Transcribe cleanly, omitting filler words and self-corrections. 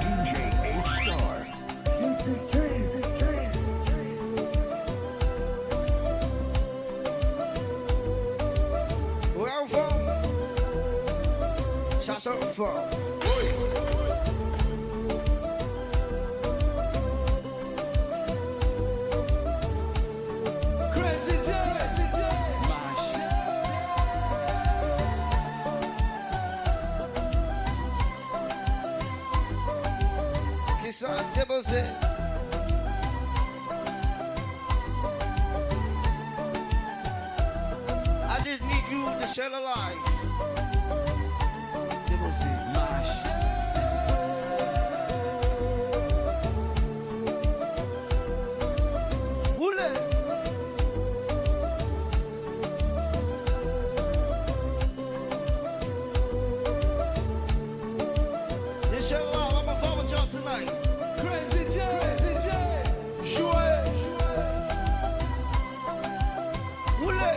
DJ H-Star. Where I'm from? Shots up from. Crazy J. Kiss on deposit. I just need you to share the life. Deposit. Hule. Just share the life. I'm gonna follow y'all tonight. Crazy J. Jouer. Hule.